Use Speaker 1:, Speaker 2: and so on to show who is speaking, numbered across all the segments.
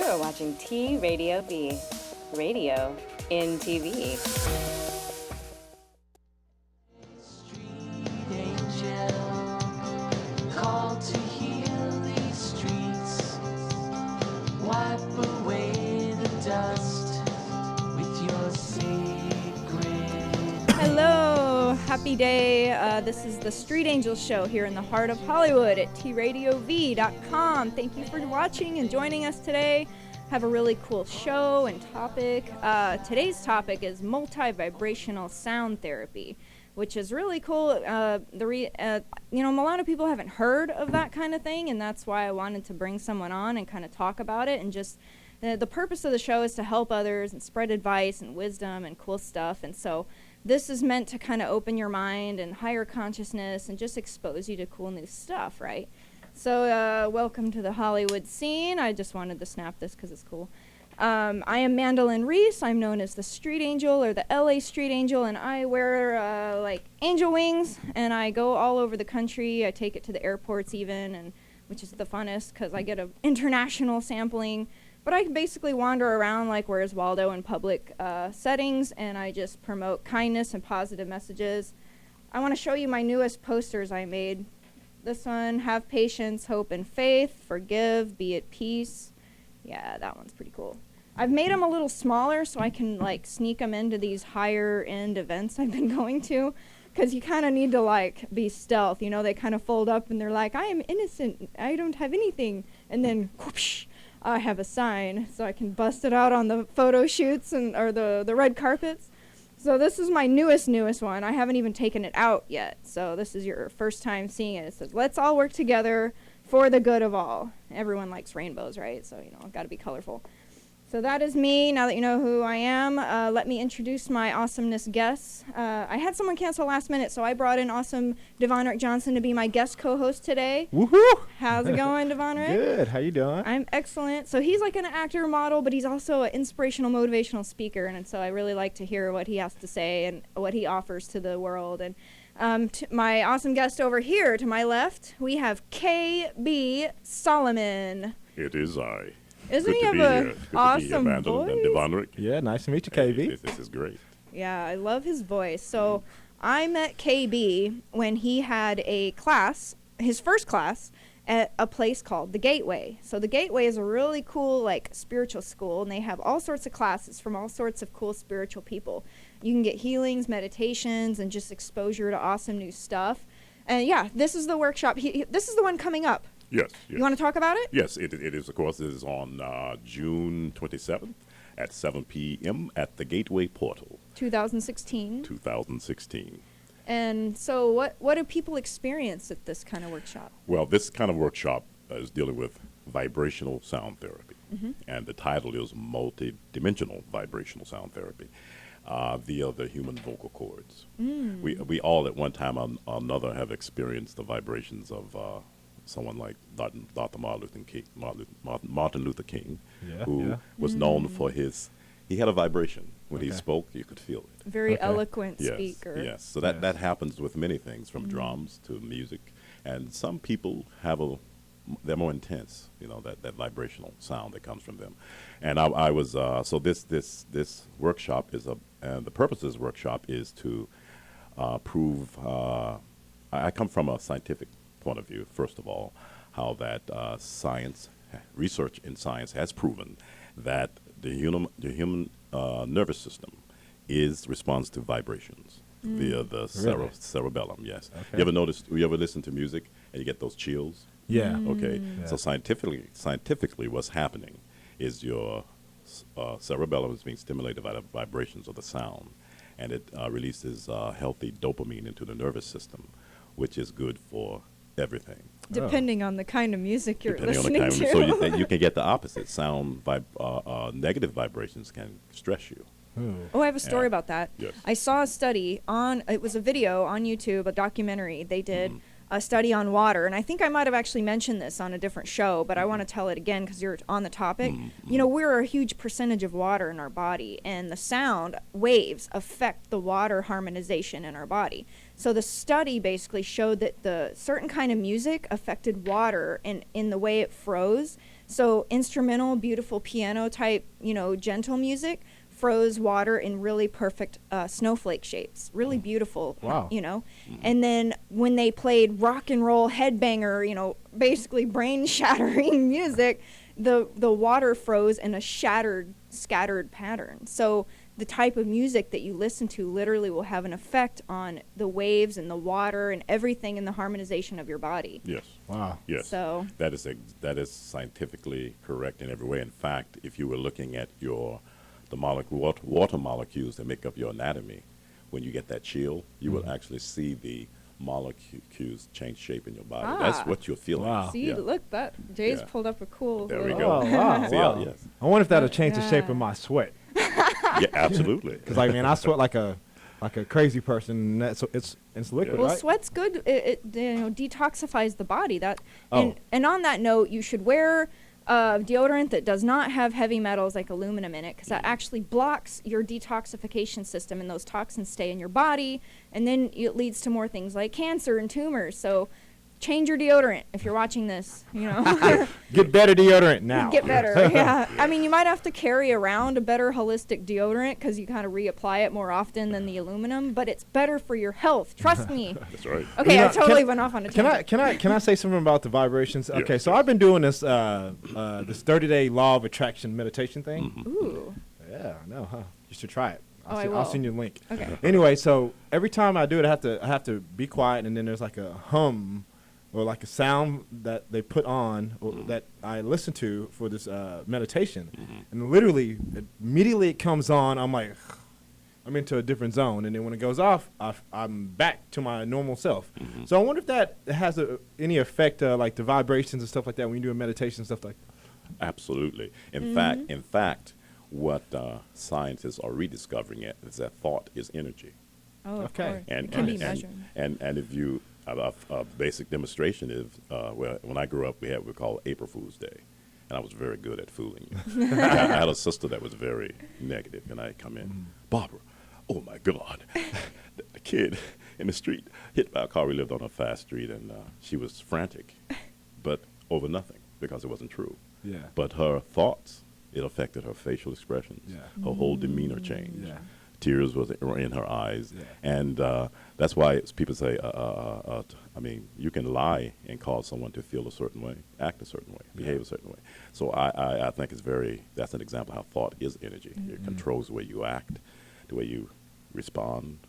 Speaker 1: You are watching T Radio V, radio in TV.
Speaker 2: Hello, happy day. This is the Street Angel Show here in the heart of Hollywood at TRadioV.com. Thank you for watching and joining us today. Have a really cool show and topic. Today's topic is multi-vibrational sound therapy, which is really cool. A lot of people haven't heard of that kind of thing, and that's why I wanted to bring someone on and kind of talk about it. And just the purpose of the show is to help others and spread advice and wisdom and cool stuff. And so this is meant to kind of open your mind and higher consciousness and just expose you to cool new stuff, right? So welcome to the Hollywood scene. I just wanted to snap this because it's cool. I am Mandelyn Reese. I'm known as the Street Angel or the LA Street Angel, and I wear like angel wings, and I go all over the country. I take it to the airports even, and which is the funnest because I get an international sampling. But I basically wander around like Where's Waldo in public settings, and I just promote kindness and positive messages. I want to show you my newest posters I made. This one, have patience, hope, and faith, forgive, be at peace. Yeah, that one's pretty cool. I've made them a little smaller so I can like sneak them into these higher end events I've been going to, because you kind of need to like be stealth. You know, they kind of fold up and they're like, I am innocent, I don't have anything. And then whoosh, I have a sign so I can bust it out on the photo shoots or the red carpets. So this is my newest one. I haven't even taken it out yet. So this is your first time seeing it. It says, let's all work together for the good of all. Everyone likes rainbows, right? So, got to be colorful. So that is me. Now that you know who I am, let me introduce my awesomeness guests. I had someone cancel last minute, so I brought in awesome Devonric Johnson to be my guest co-host today.
Speaker 3: Woohoo!
Speaker 2: How's it going, Devonric?
Speaker 3: Good. How you doing?
Speaker 2: I'm excellent. So he's like an actor, model, but he's also an inspirational, motivational speaker, and so I really like to hear what he has to say and what he offers to the world. And my awesome guest over here to my left, we have K.B. Solomon.
Speaker 4: It is I.
Speaker 2: Isn't he have an awesome
Speaker 4: Mandelyn
Speaker 2: voice?
Speaker 4: And Devonric.
Speaker 3: Yeah, nice to meet you, KB.
Speaker 4: This is great.
Speaker 2: Yeah, I love his voice. So I met KB when he had a class, his first class, at a place called The Gateway. So The Gateway is a really cool, like, spiritual school, and they have all sorts of classes from all sorts of cool spiritual people. You can get healings, meditations, and just exposure to awesome new stuff. And yeah, this is the workshop. This is the one coming up.
Speaker 4: Yes.
Speaker 2: You want to talk about it?
Speaker 4: Yes, it is, of course. It is on June 27th at 7 p.m. at the Gateway Portal.
Speaker 2: 2016.
Speaker 4: 2016.
Speaker 2: And so what do people experience at this kind of workshop?
Speaker 4: Well, this kind of workshop is dealing with vibrational sound therapy. Mm-hmm. And the title is Multi-Dimensional Vibrational Sound Therapy via the human vocal cords. Mm. We all at one time or another have experienced the vibrations of someone like Dr. Martin Luther King, who was known for he had a vibration. When he spoke, you could feel it.
Speaker 2: Very eloquent speaker.
Speaker 4: Yes, so that happens with many things, from drums to music. And some people they're more intense, that vibrational sound that comes from them. And I was, so this workshop is and the purpose of this workshop is to prove, I come from a scientific point of view, first of all, how that research in science has proven that the human nervous system responds to vibrations via the cerebellum. Yes. Okay. You ever listen to music and you get those chills?
Speaker 3: Yeah.
Speaker 4: Okay.
Speaker 3: Yeah.
Speaker 4: So scientifically, what's happening is your cerebellum is being stimulated by the vibrations of the sound, and it releases healthy dopamine into the nervous system, which is good for everything.
Speaker 2: Depending on the kind of music you're listening to.
Speaker 4: So you can get the opposite. Negative vibrations can stress you.
Speaker 2: Oh, I have a story about that.
Speaker 4: Yes.
Speaker 2: I saw a study it was a video on YouTube, a documentary they did a study on water, and I think I might have actually mentioned this on a different show, but I want to tell it again because you're on the topic. You know, we're a huge percentage of water in our body, and the sound waves affect the water harmonization in our body. So the study basically showed that the certain kind of music affected water in the way it froze. So instrumental, beautiful piano type, you know, gentle music froze water in really perfect snowflake shapes, really beautiful.
Speaker 3: Wow.
Speaker 2: You know. And then when they played rock and roll headbanger, you know, basically brain shattering music, the water froze in a scattered pattern. So the type of music that you listen to literally will have an effect on the waves and the water and everything in the harmonization of your body.
Speaker 4: Yes.
Speaker 3: Wow.
Speaker 4: Yes.
Speaker 2: So
Speaker 4: that is scientifically correct in every way. In fact, if you were looking at the water molecules that make up your anatomy, when you get that chill, you will actually see the molecules change shape in your body. That's what you're feeling.
Speaker 3: Wow.
Speaker 2: see,
Speaker 4: Yeah.
Speaker 2: look, that Jay's
Speaker 4: Yeah.
Speaker 2: pulled up a cool.
Speaker 4: There we
Speaker 2: little-
Speaker 4: go.
Speaker 3: Oh, wow.
Speaker 4: See,
Speaker 3: wow.
Speaker 4: yes.
Speaker 3: I wonder if that'll change the shape of my sweat.
Speaker 4: Yeah, absolutely.
Speaker 3: Because, like, man, I sweat like a crazy person. And that's, it's liquid,
Speaker 2: Well,
Speaker 3: right?
Speaker 2: sweat's good. It you know, detoxifies the body. That
Speaker 3: Oh.
Speaker 2: and on that note, you should wear deodorant that does not have heavy metals like aluminum in it, because that actually blocks your detoxification system, and those toxins stay in your body, and then it leads to more things like cancer and tumors. So change your deodorant if you're watching this. You know.
Speaker 3: Get better deodorant now.
Speaker 2: Get better, yeah. I mean, you might have to carry around a better holistic deodorant because you kind of reapply it more often than the aluminum, but it's better for your health. Trust me.
Speaker 4: That's right.
Speaker 2: Okay,
Speaker 3: You know,
Speaker 2: I totally
Speaker 3: can-
Speaker 2: went off on a
Speaker 3: Can
Speaker 2: tangent.
Speaker 3: I say something about the vibrations?
Speaker 4: Yeah,
Speaker 3: Okay, so
Speaker 4: sure.
Speaker 3: I've been doing this this 30-day law of attraction meditation thing.
Speaker 2: Ooh.
Speaker 3: Yeah, I know, huh? You should try it.
Speaker 2: Oh, I
Speaker 3: I'll
Speaker 2: will.
Speaker 3: send you the link.
Speaker 2: Okay.
Speaker 3: Anyway, so every time I do it, I have to be quiet, and then there's like a hum or like a sound that they put on or that I listen to for this meditation, and literally immediately it comes on. I'm like, I'm into a different zone, and then when it goes off, I'm back to my normal self. So I wonder if that has any effect, like the vibrations and stuff like that when you do a meditation and stuff like that.
Speaker 4: Absolutely. In fact, what scientists are rediscovering is that thought is energy.
Speaker 2: Oh, of
Speaker 3: Okay.
Speaker 2: course.
Speaker 4: And
Speaker 2: It can be measured.
Speaker 4: and if you a basic demonstration is well, when I grew up, we had what we call April Fool's Day, and I was very good at fooling you. I had a sister that was very negative, and I'd come in, Barbara, oh my God, the kid in the street hit by a car. We lived on a fast street, and she was frantic, but over nothing because it wasn't true.
Speaker 3: Yeah.
Speaker 4: But her thoughts, it affected her facial expressions.
Speaker 3: Yeah.
Speaker 4: Her whole demeanor changed.
Speaker 3: Yeah.
Speaker 4: Tears were in her eyes.
Speaker 3: Yeah.
Speaker 4: And that's why people say, I mean, you can lie and cause someone to feel a certain way, act a certain way, behave a certain way. So I think that's an example of how thought is energy. It controls the way you act, the way you respond.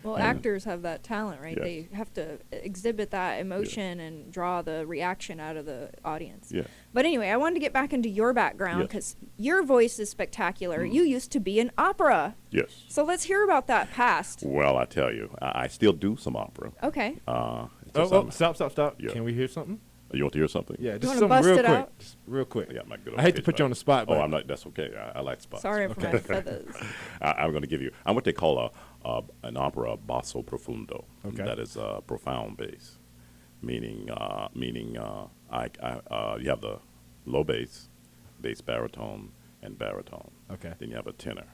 Speaker 2: Well,
Speaker 4: And-
Speaker 2: actors have that talent, right?
Speaker 4: Yes.
Speaker 2: They have to exhibit that emotion and draw the reaction out of the audience.
Speaker 4: Yeah.
Speaker 2: But anyway, I wanted to get back into your background
Speaker 4: Yes.
Speaker 2: because your voice is spectacular. You used to be in opera.
Speaker 4: Yes.
Speaker 2: So let's hear about that past.
Speaker 4: Well, I tell you, I still do some opera.
Speaker 2: Okay.
Speaker 4: It's just
Speaker 3: Stop.
Speaker 4: Yeah.
Speaker 3: Can we hear something?
Speaker 4: You want to hear something?
Speaker 3: Yeah,
Speaker 2: You
Speaker 3: just
Speaker 2: wanna
Speaker 3: something
Speaker 2: bust
Speaker 3: real
Speaker 2: it
Speaker 3: quick.
Speaker 2: out?
Speaker 3: Just real quick.
Speaker 4: Yeah, I'm not good.
Speaker 3: I hate to put you on the spot, but
Speaker 4: Oh, I'm not. That's okay. I like spots.
Speaker 2: Sorry for my feathers.
Speaker 4: I'm going to give you. I'm what they call an opera basso profundo.
Speaker 3: Okay.
Speaker 4: That is profound bass, meaning you have the low bass, bass baritone, and baritone.
Speaker 3: Okay.
Speaker 4: Then you have a tenor,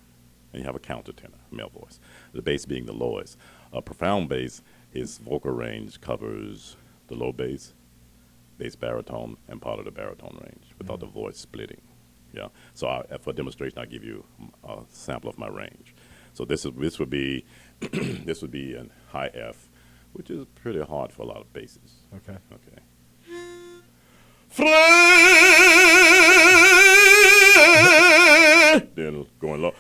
Speaker 4: and you have a countertenor, male voice. The bass being the lowest. Profound bass, his vocal range covers the low bass, bass baritone, and part of the baritone range without the voice splitting. Yeah. So for demonstration, I'll give you a sample of my range. So this would be this would be in high F, which is pretty hard for a lot of basses.
Speaker 3: Okay.
Speaker 4: Okay. Then going low.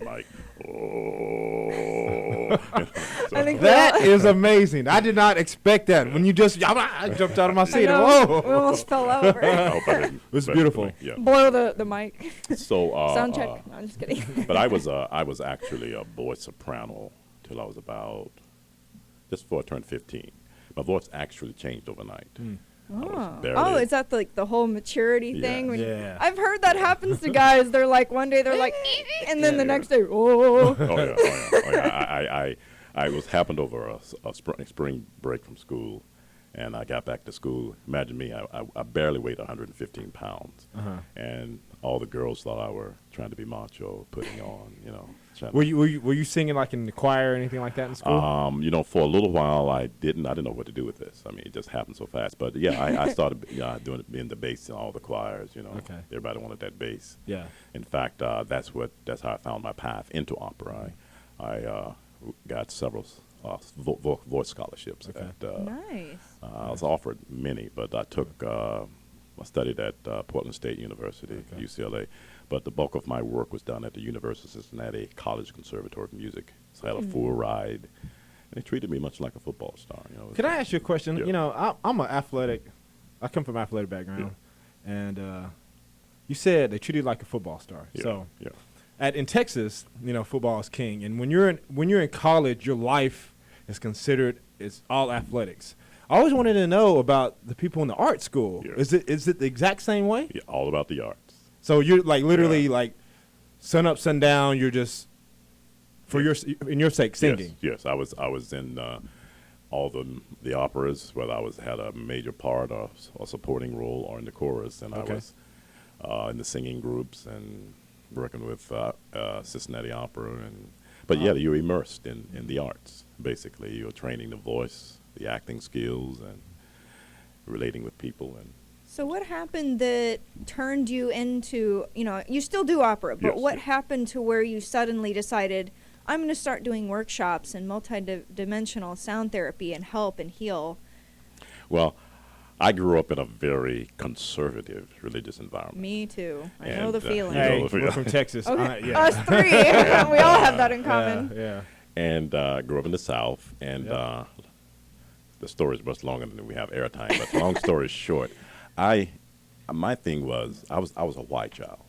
Speaker 4: Like,
Speaker 2: I think
Speaker 3: That is amazing. I did not expect that. When you just, I jumped out of my
Speaker 2: I
Speaker 3: seat.
Speaker 2: know.
Speaker 3: Whoa.
Speaker 2: We almost fell over.
Speaker 4: I hope I didn't
Speaker 3: was
Speaker 4: mess
Speaker 3: beautiful.
Speaker 4: with me. Yeah.
Speaker 2: Blow the mic.
Speaker 4: So
Speaker 2: Sound check. No, I'm just kidding.
Speaker 4: but I was actually a voice soprano till I was about just before I turned 15. My voice actually changed overnight.
Speaker 2: Oh, is that like the whole maturity thing? When
Speaker 3: Yeah.
Speaker 2: I've heard that happens to guys. They're like, one day they're like, and then the next day, oh.
Speaker 4: I was happened over a spring break from school, and I got back to school. Imagine me, I barely weighed 115 pounds, and all the girls thought I were trying to be macho, putting on,
Speaker 3: Were you singing like in the choir or anything like that in school?
Speaker 4: For a little while I didn't know what to do with this. I mean, it just happened so fast. But yeah, I started being the bass in all the choirs.
Speaker 3: Okay.
Speaker 4: Everybody wanted that bass.
Speaker 3: Yeah.
Speaker 4: In fact, that's how I found my path into opera. I got several voice scholarships.
Speaker 3: Okay.
Speaker 2: Nice.
Speaker 4: I was offered many, but I studied at Portland State University, UCLA. But the bulk of my work was done at the University of Cincinnati College Conservatory of Music. So I had a full ride. And they treated me much like a football star.
Speaker 3: Can I ask you a question?
Speaker 4: Yeah.
Speaker 3: I'm an athletic. I come from an athletic background, and you said they treat you like a football star.
Speaker 4: Yeah.
Speaker 3: So
Speaker 4: Yeah.
Speaker 3: in Texas, football is king, and when you're in college, your life is considered it's all athletics. I always wanted to know about the people in the art school.
Speaker 4: Yeah.
Speaker 3: Is it the exact same way?
Speaker 4: Yeah, all about the arts.
Speaker 3: So you're like literally like sun up, sun down. You're just in your sake singing.
Speaker 4: Yes, I was in all the operas, whether I had a major part or a supporting role or in the chorus, and I was in the singing groups and working with Cincinnati Opera. But you're immersed in the arts. Basically, you're training the voice, the acting skills, and relating with people. And
Speaker 2: So what happened that turned you into, you still do opera, but
Speaker 4: Yes,
Speaker 2: what
Speaker 4: yes.
Speaker 2: happened to where you suddenly decided, I'm going to start doing workshops and multi-dimensional sound therapy and help and heal?
Speaker 4: well, I grew up in a very conservative religious environment.
Speaker 2: Me too. I know
Speaker 4: And,
Speaker 2: the feeling.
Speaker 4: you
Speaker 3: Hey,
Speaker 4: know,
Speaker 3: we're from Texas.
Speaker 2: Okay.
Speaker 3: Yeah.
Speaker 2: Us three. We all have that in common.
Speaker 3: Yeah.
Speaker 4: And grew up in the South, and
Speaker 3: Yeah.
Speaker 4: the story is much longer than we have airtime. But long story short, my thing was I was a white child,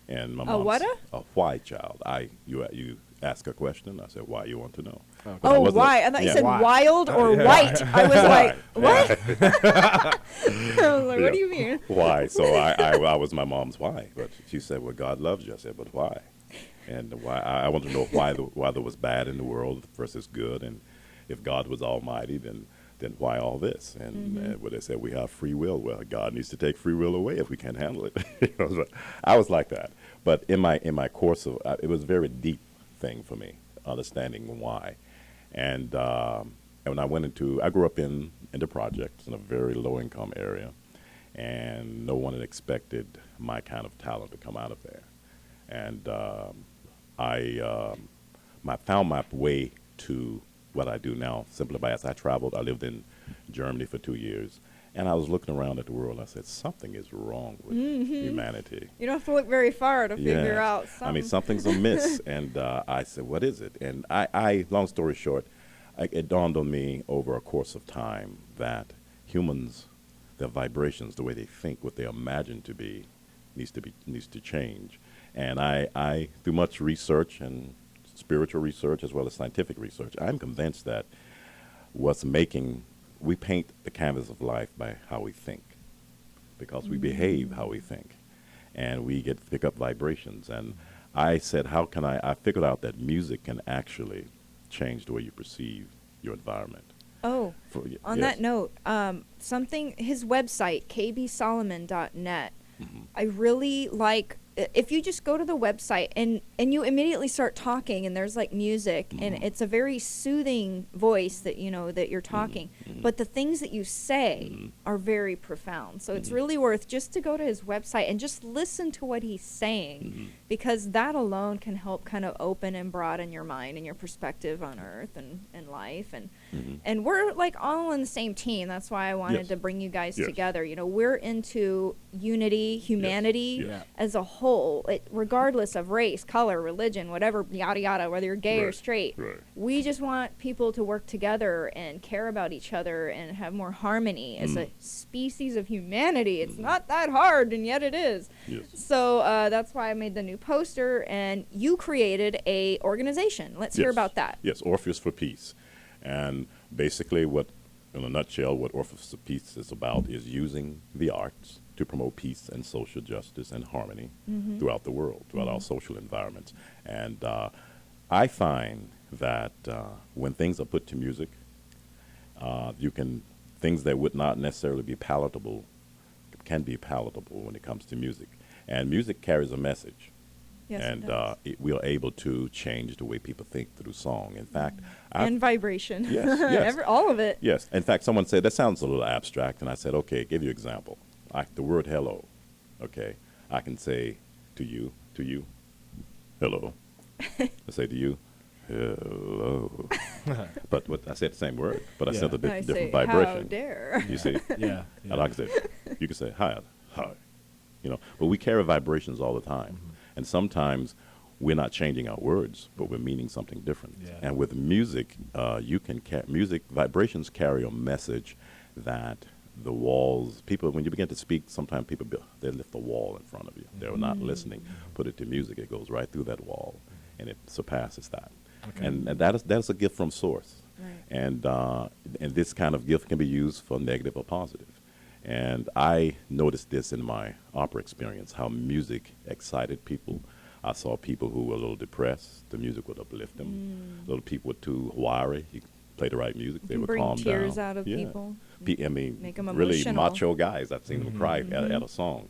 Speaker 4: and my mom
Speaker 2: what?
Speaker 4: a white child. You ask a question, I said, why you want to know?
Speaker 3: Okay.
Speaker 4: But I
Speaker 2: Oh,
Speaker 4: wasn't-
Speaker 2: why? I thought you
Speaker 4: yeah,
Speaker 2: said
Speaker 3: why?
Speaker 2: wild or
Speaker 3: Yeah.
Speaker 2: white. I was like,
Speaker 4: Why?
Speaker 2: what? I was like, what do you mean?
Speaker 4: Why? So I was my mom's why, but she said, well, God loves you. I said, but why? And why? I want to know why there was bad in the world versus good, and if God was almighty, then why all this? And what they said, we have free will. Well, God needs to take free will away if we can't handle it. So I was like that. But in my course of it was a very deep thing for me, understanding why. And when I grew up in the projects in a very low income area, and no one had expected my kind of talent to come out of there. And I found my way to what I do now simply by as I traveled. I lived in Germany for 2 years, and I was looking around at the world. I said, something is wrong with humanity.
Speaker 2: You don't have to look very far to figure
Speaker 4: Yeah.
Speaker 2: out something.
Speaker 4: I mean, something's amiss. And I said, what is it? And I long story short, it dawned on me over a course of time that humans, their vibrations, the way they think, what they imagine to be, needs to change. And I through much research and spiritual research as well as scientific research, I'm convinced that we paint the canvas of life by how we think, because we behave how we think, and we pick up vibrations. And I said, how can I figured out that music can actually change the way you perceive your environment.
Speaker 2: Oh, on
Speaker 4: Yes.
Speaker 2: that note, his website, kbsolomon.net, I really like, if you just go to the website and you immediately start talking and there's like music and it's a very soothing voice that that you're talking, but the things that you say are very profound. So it's really worth just to go to his website and just listen to what he's saying, because that alone can help kind of open and broaden your mind and your perspective on earth and life. And we're like all on the same team. That's why I wanted
Speaker 4: Yes.
Speaker 2: to bring you guys
Speaker 4: Yes.
Speaker 2: together. We're into unity, humanity
Speaker 3: Yes.
Speaker 2: as a whole, regardless of race, color, religion, whatever, yada yada, whether you're gay or
Speaker 4: Right,
Speaker 2: straight.
Speaker 4: right.
Speaker 2: We just want people to work together and care about each other and have more harmony as a species of humanity. It's not that hard, and yet it is.
Speaker 4: Yes.
Speaker 2: So that's why I made the new poster, and you created a organization. Let's hear
Speaker 4: Yes.
Speaker 2: about that.
Speaker 4: Yes, Orpheus for Peace. And basically what in a nutshell, what Orpheus of Peace is about is using the arts to promote peace and social justice and harmony throughout the world, throughout our social environments. And I find that when things are put to music, things that would not necessarily be palatable can be palatable when it comes to music. And music carries a message.
Speaker 2: Yes, it
Speaker 4: And
Speaker 2: does.
Speaker 4: we are able to change the way people think through song. In fact,
Speaker 2: And vibration.
Speaker 4: Yes, yes.
Speaker 2: All of it.
Speaker 4: yes. In fact, someone said that sounds a little abstract, and I said, okay, give you an example. The word hello. Okay, I can say to you, hello. I say to you, hello. But I said the same word, but I
Speaker 3: Yeah.
Speaker 4: sent a
Speaker 2: I
Speaker 4: different
Speaker 2: say,
Speaker 4: vibration.
Speaker 2: how dare.
Speaker 4: You see?
Speaker 3: Yeah.
Speaker 4: And like I said, you can say hi, but we carry vibrations all the time, and sometimes we're not changing our words, but we're meaning something different.
Speaker 3: Yeah.
Speaker 4: And with music, music vibrations carry a message that the walls people when you begin to speak, sometimes people they lift a wall in front of you. They're not listening. Put it to music, it goes right through that wall, and it surpasses that.
Speaker 3: Okay.
Speaker 4: And that is a gift from source.
Speaker 2: Right.
Speaker 4: And this kind of gift can be used for negative or positive. And I noticed this in my opera experience, how music excited people. I saw people who were a little depressed. The music would uplift them. Little people were too wiry. You play the right music, they
Speaker 2: can
Speaker 4: would
Speaker 2: bring
Speaker 4: calm
Speaker 2: tears
Speaker 4: down.
Speaker 2: out of people.
Speaker 4: I mean,
Speaker 2: Make 'em
Speaker 4: really
Speaker 2: emotional.
Speaker 4: macho guys. I've seen them cry at a song.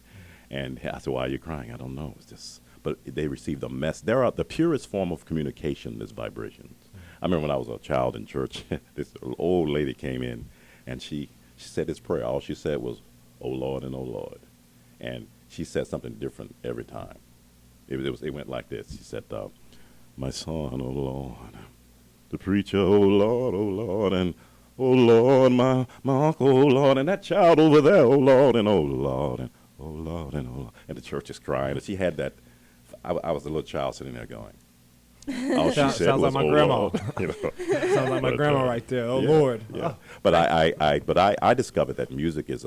Speaker 4: And I said, why are you crying? I don't know. It's just, but they received a mess. The purest form of communication is vibrations. I remember when I was a child in church, this old lady came in, and she said this prayer. All she said was, "Oh Lord and oh Lord," and she said something different every time. It went like this. She said, "My son, oh Lord, the preacher, oh Lord, and oh Lord, my uncle, oh Lord, and that child over there, oh Lord, and oh Lord, and oh Lord, and oh Lord," and the church is crying. And she had that. I was a little child sitting there going. All she
Speaker 3: Sounds
Speaker 4: said
Speaker 3: like
Speaker 4: was,
Speaker 3: my
Speaker 4: "Oh
Speaker 3: grandma."
Speaker 4: Lord,"
Speaker 3: Sounds like my
Speaker 4: But,
Speaker 3: grandma right there. Oh
Speaker 4: yeah,
Speaker 3: Lord.
Speaker 4: Yeah.
Speaker 3: Oh.
Speaker 4: But I discovered that music is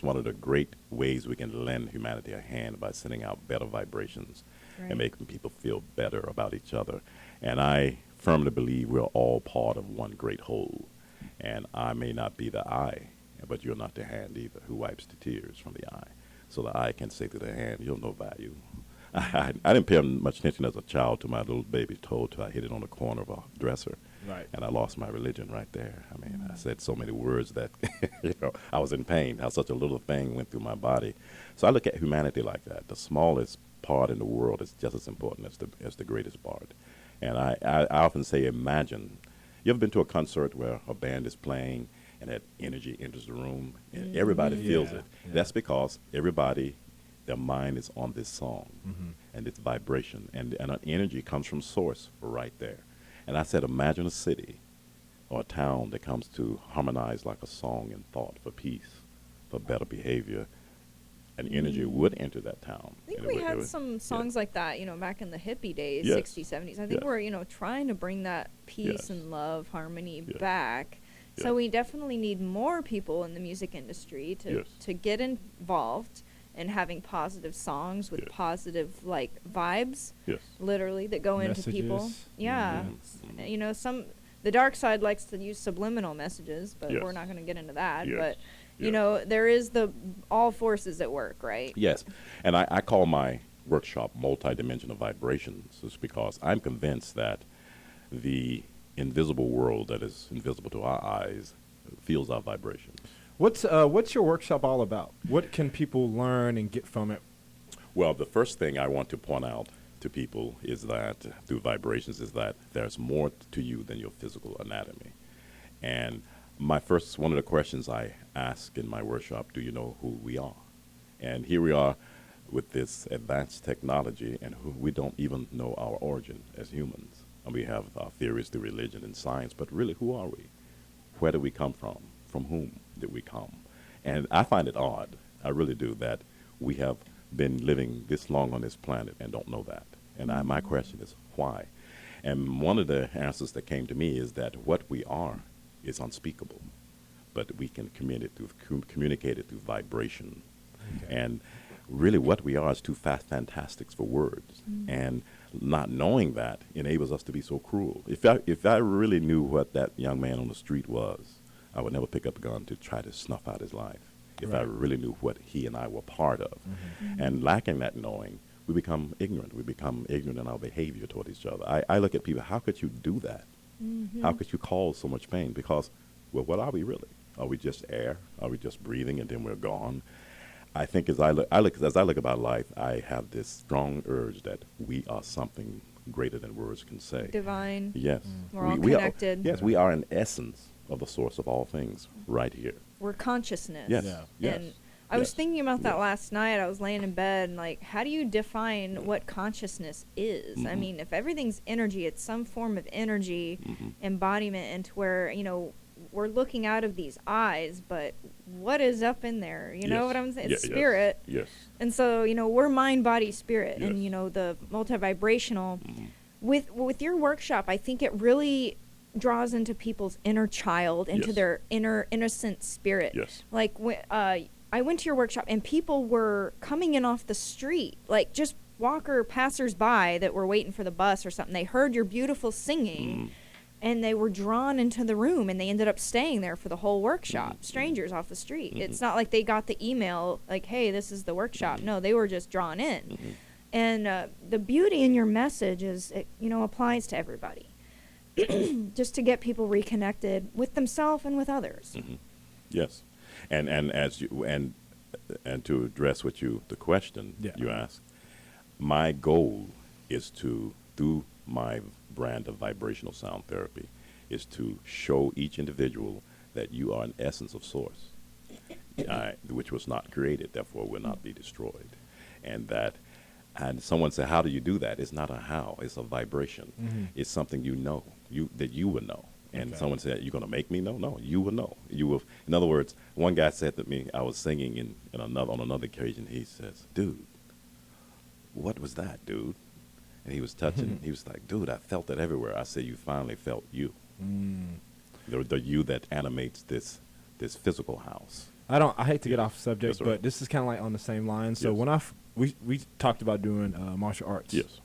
Speaker 4: one of the great ways we can lend humanity a hand by sending out better vibrations
Speaker 2: Right.
Speaker 4: and making people feel better about each other. And I firmly believe we're all part of one great whole. And I may not be the eye, but you're not the hand either, who wipes the tears from the eye. So the eye can say to the hand, "You're no value." I didn't pay much attention as a child to my little baby toe till I hit it on the corner of a dresser.
Speaker 3: Right.
Speaker 4: And I lost my religion right there. I mean, I said so many words that, I was in pain, how such a little thing went through my body. So I look at humanity like that. The smallest part in the world is just as important as the greatest part. And I often say, imagine. You ever been to a concert where a band is playing and that energy enters the room and everybody feels
Speaker 3: Yeah,
Speaker 4: it?
Speaker 3: yeah.
Speaker 4: That's because everybody, their mind is on this song and its vibration. And an energy comes from source right there. And I said, imagine a city or a town that comes to harmonize like a song and thought for peace, for better behavior. And energy would enter that town.
Speaker 2: I think
Speaker 4: And
Speaker 2: we
Speaker 4: it
Speaker 2: had
Speaker 4: would-
Speaker 2: some songs like that, back in the hippie days,
Speaker 4: Yes.
Speaker 2: 60s, 70s. I think
Speaker 4: Yes.
Speaker 2: we're, trying to bring that peace
Speaker 4: Yes.
Speaker 2: and love, harmony
Speaker 4: Yes.
Speaker 2: back. So
Speaker 4: Yes.
Speaker 2: we definitely need more people in the music industry
Speaker 4: Yes.
Speaker 2: to get involved in having positive songs with
Speaker 4: Yes.
Speaker 2: positive, vibes,
Speaker 4: Yes.
Speaker 2: literally, that go into people.
Speaker 3: Messages.
Speaker 2: Yeah.
Speaker 4: Mhm.
Speaker 2: The dark side likes to use subliminal messages, but
Speaker 4: Yes.
Speaker 2: we're not going to get into that.
Speaker 4: Yes.
Speaker 2: But,
Speaker 4: Yes.
Speaker 2: there is all forces at work, right?
Speaker 4: Yes, and I call my workshop multi-dimensional vibrations, is because I'm convinced that the invisible world that is invisible to our eyes feels our vibrations.
Speaker 3: What's your workshop all about? What can people learn and get from it?
Speaker 4: Well, the first thing I want to point out to people is that through vibrations is that there's more to you than your physical anatomy. And one of the questions I ask in my workshop, do you know who we are? And here we are with this advanced technology, and we don't even know our origin as humans. And we have our theories through religion and science, but really, who are we? Where do we come from? From whom did we come? And I find it odd, I really do, that we have been living this long on this planet and don't know that. And my question is, why? And one of the answers that came to me is that what we are is unspeakable, but we can communicate it through vibration.
Speaker 3: Okay.
Speaker 4: And really what we are is too fantastic for words. And not knowing that enables us to be so cruel. If I really knew what that young man on the street was, I would never pick up a gun to try to snuff out his life if I really knew what he and I were part of. And lacking that knowing, we become ignorant. We become ignorant in our behavior toward each other. I look at people, how could you do that? How could you cause so much pain? Because, well, what are we really? Are we just air? Are we just breathing and then we're gone? I think as I look about life, I have this strong urge that we are something greater than words can say.
Speaker 2: Divine.
Speaker 4: Yes.
Speaker 2: We're all connected.
Speaker 4: Yes, we are an essence of the source of all things right here.
Speaker 2: We're consciousness.
Speaker 4: Yes.
Speaker 3: Yeah.
Speaker 4: Yes.
Speaker 2: And I was thinking about that last night. I was laying in bed and like, how do you define what consciousness is? I mean, if everything's energy, it's some form of energy embodiment, and to where, you know, we're looking out of these eyes, but what is up in there? You know what I'm saying? It's spirit.
Speaker 4: Yes.
Speaker 2: And so, you know, we're mind, body, spirit.
Speaker 4: Yes.
Speaker 2: And, you know, the multi-vibrational. With your workshop, I think it really draws into people's inner child, into their inner innocent spirit.
Speaker 4: Yes.
Speaker 2: Like, I went to your workshop and people were coming in off the street, like just passers-by that were waiting for the bus or something. They heard your beautiful singing. And they were drawn into the room, and they ended up staying there for the whole workshop. Strangers off the street. It's not like they got the email like, "Hey, this is the workshop." No, they were just drawn in. And the beauty in your message is, it, you know, applies to everybody. Just to get people reconnected with themselves and with others.
Speaker 4: Yes, and as you and to address the question you asked, my goal is to, through my brand of vibrational sound therapy, is to show each individual that you are an essence of source, which was not created, therefore will not be destroyed. And someone said, how do you do that? It's not a how, it's a vibration. It's something you know, that you will know. And someone said, you're going to make me know? No, you will know. You will. In other words, one guy said to me, I was singing on another occasion, he says, dude, what was that, dude? And he was touching. He was like, dude, I felt it everywhere. I said, you finally felt you. The you that animates this physical house.
Speaker 3: I hate to get off subject,
Speaker 4: Yes, sir.
Speaker 3: but this is kind of like on the same line. So when we talked about doing martial arts.
Speaker 4: Yes.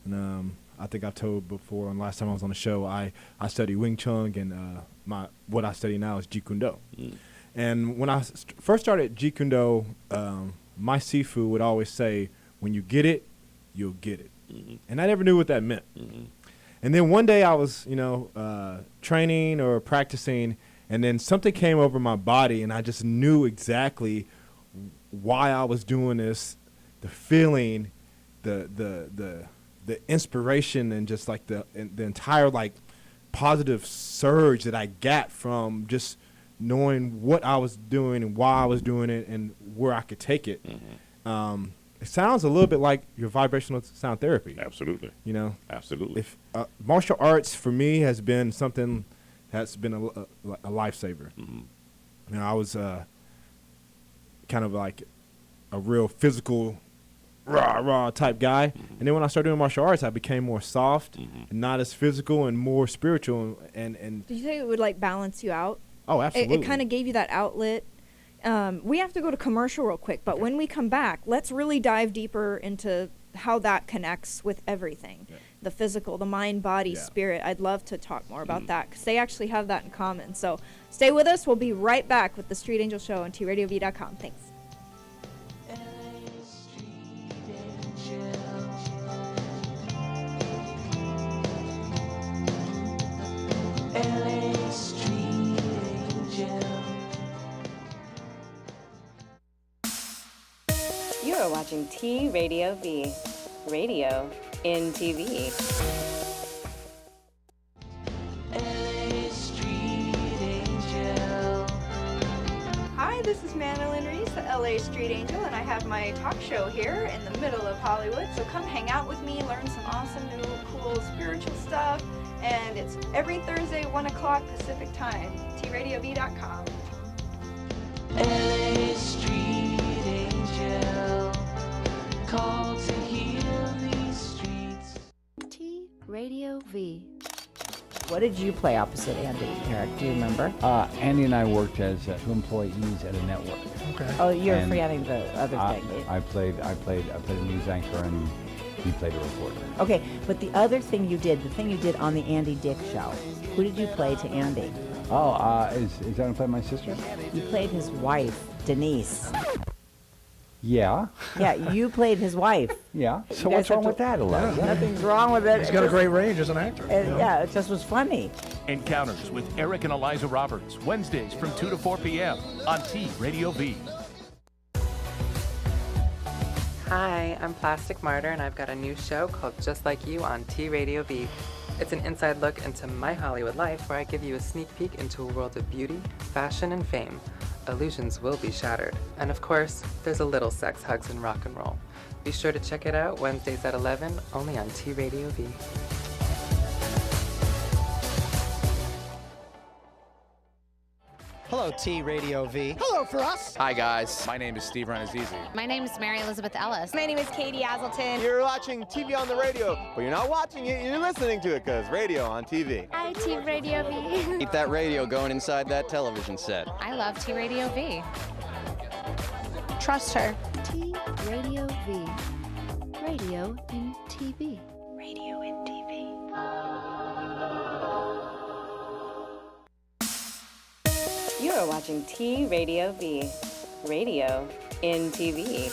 Speaker 3: And I think I've told before, on last time I was on the show, I study Wing Chun, and what I study now is Jeet Kune Do. And when I first started Jeet Kune Do, my Sifu would always say, when you get it, you'll get it. And I never knew what that meant. And then one day I was, training or practicing, and then something came over my body, and I just knew exactly why I was doing this, the feeling, the inspiration, and just like the entire like positive surge that I got from just knowing what I was doing and why I was doing it and where I could take it. It sounds a little bit like your vibrational sound therapy.
Speaker 4: Absolutely. Absolutely.
Speaker 3: If martial arts for me has been something that's been a lifesaver. I was kind of like a real physical rah type guy, and then when I started doing martial arts, I became more soft and not as physical and more spiritual. And
Speaker 2: Did you think it would like balance you out?
Speaker 3: Oh, absolutely.
Speaker 2: It kind of gave you that outlet. We have to go to commercial real quick, but when we come back, let's really dive deeper into how that connects with everything. The physical, the mind, body, spirit. I'd love to talk more about that because they actually have that in common. So stay with us. We'll be right back with the Street Angel Show on TRadioV.com. Thanks.
Speaker 1: You are watching T Radio V, radio in TV.
Speaker 2: Hi, this is Mandelyn Reese, the LA Street Angel, and I have my talk show here in the middle of Hollywood. So come hang out with me, learn some awesome new cool spiritual stuff. And it's every Thursday, 1 o'clock Pacific time, TRadioV.com.
Speaker 5: LA Street Angel, call to heal these streets.
Speaker 6: T Radio V. What did you play opposite Andy, Eric? Do you remember?
Speaker 7: Andy and I worked as two employees at a network.
Speaker 3: Okay.
Speaker 6: Oh, you're
Speaker 7: And
Speaker 6: forgetting the other thing.
Speaker 7: I played a news anchor, and he played a reporter.
Speaker 6: Okay, but the other thing you did, the thing you did on the Andy Dick show, who did you play to Andy?
Speaker 7: Oh, is that gonna play my sister?
Speaker 6: You played his wife, Denise.
Speaker 7: Yeah.
Speaker 6: Yeah, you played his wife.
Speaker 7: Yeah. So
Speaker 6: You
Speaker 7: what's
Speaker 6: guys have
Speaker 7: wrong with that, Eliza?
Speaker 6: Nothing's wrong with it.
Speaker 8: He's got a great range as an actor.
Speaker 6: Yeah, it just was funny.
Speaker 9: Encounters with Eric and Eliza Roberts, Wednesdays from 2 to 4 p.m. on T Radio V.
Speaker 10: Hi, I'm Plastic Martyr, and I've got a new show called Just Like You on T Radio V. It's an inside look into my Hollywood life where I give you a sneak peek into a world of beauty, fashion, and fame. Illusions will be shattered. And of course, there's a little sex, hugs, and rock and roll. Be sure to check it out Wednesdays at 11, only on T Radio V.
Speaker 11: Hello, T Radio V. Hello for us.
Speaker 12: Hi, guys. My name is Steve Renazizi.
Speaker 13: My name is Mary Elizabeth Ellis.
Speaker 14: My name is Katie Aselton.
Speaker 15: You're watching TV on the radio, but you're not watching it, you're listening to it, because radio on TV.
Speaker 13: Hi, T Radio V.
Speaker 12: Keep that radio going inside that television set.
Speaker 13: I love T Radio V.
Speaker 14: Trust her.
Speaker 13: T Radio V. Radio in TV.
Speaker 14: Radio in TV.
Speaker 1: You are watching T Radio V, radio in TV.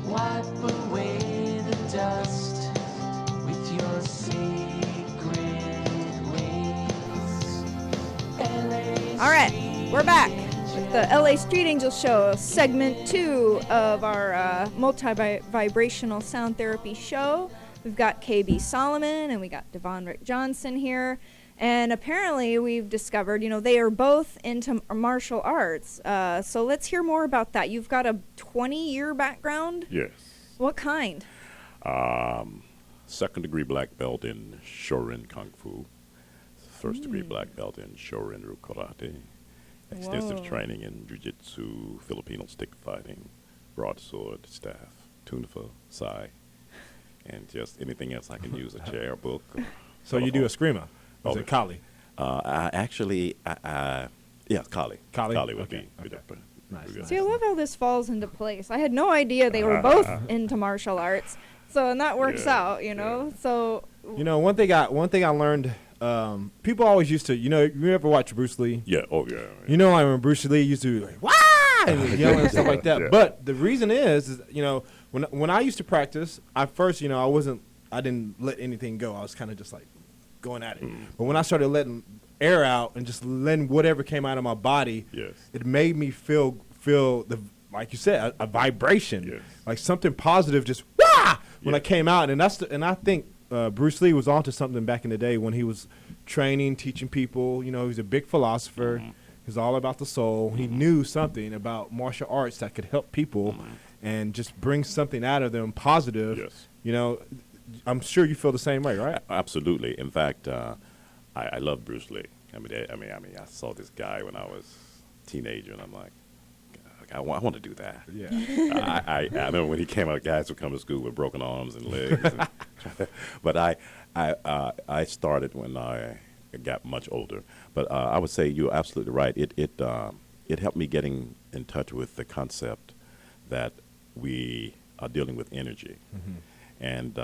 Speaker 5: Wipe away the dust with your secret ways.
Speaker 2: All right, we're back with the LA Street Angel Show, segment 2 of our multi-vibrational sound therapy show. We've got KB Solomon and we got Devonric Johnson here. And apparently we've discovered, they are both into martial arts. So let's hear more about that. You've got a 20-year background?
Speaker 4: Yes.
Speaker 2: What kind?
Speaker 4: Second degree black belt in Shorin Kung Fu. First degree black belt in Shorin Karate. Extensive training in Jiu-Jitsu, Filipino stick fighting, broadsword, staff, tunifa, sai, and just anything else I can use, a chair, a book.
Speaker 3: So you do a screamer? Or is it Kali?
Speaker 4: Yeah, Kali.
Speaker 3: Kali
Speaker 4: would be.
Speaker 3: Nice.
Speaker 2: See, I love how this falls into place. I had no idea they were both into martial arts. So, and that works out, So,
Speaker 3: one thing I learned, people always used to, you ever watch Bruce Lee?
Speaker 4: Yeah, oh yeah.
Speaker 3: Like when Bruce Lee used to like, wah! And yelling and stuff like that. Yeah. But the reason is, when I used to practice, I didn't let anything go. I was kind of just like going at it. But when I started letting air out and just letting whatever came out of my body, it made me feel the, like you said, a vibration, like something positive, just wah! When I came out, and I think Bruce Lee was onto something back in the day when he was training, teaching people. He was a big philosopher. He's all about the soul. He knew something about martial arts that could help people and just bring something out of them positive. I'm sure you feel the same way, right?
Speaker 4: Absolutely. In fact, I love Bruce Lee. I mean, I saw this guy when I was a teenager, and I'm like, I want to do that. Yeah. I remember when he came out, guys would come to school with broken arms and legs. But I started when I got much older. But I would say you're absolutely right. It helped me getting in touch with the concept that we are dealing with energy. And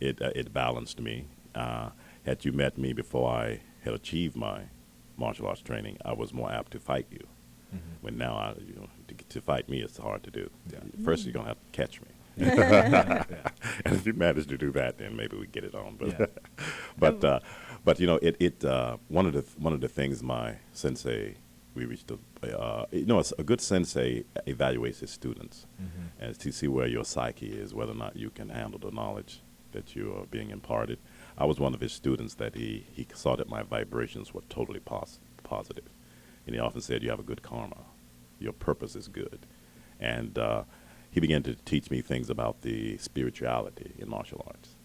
Speaker 4: it balanced me. Had you met me before I had achieved my martial arts training, I was more apt to fight you. When now, to fight me, it's hard to do. First, you're gonna have to catch me. And if you manage to do that, then maybe we get it on. But one of the things my sensei, we reached a good sensei evaluates his students and to see where your psyche is, whether or not you can handle the knowledge that you are being imparted. I was one of his students that he saw that my vibrations were totally positive. And he often said, you have a good karma. Your purpose is good. And he began to teach me things about the spirituality in martial arts.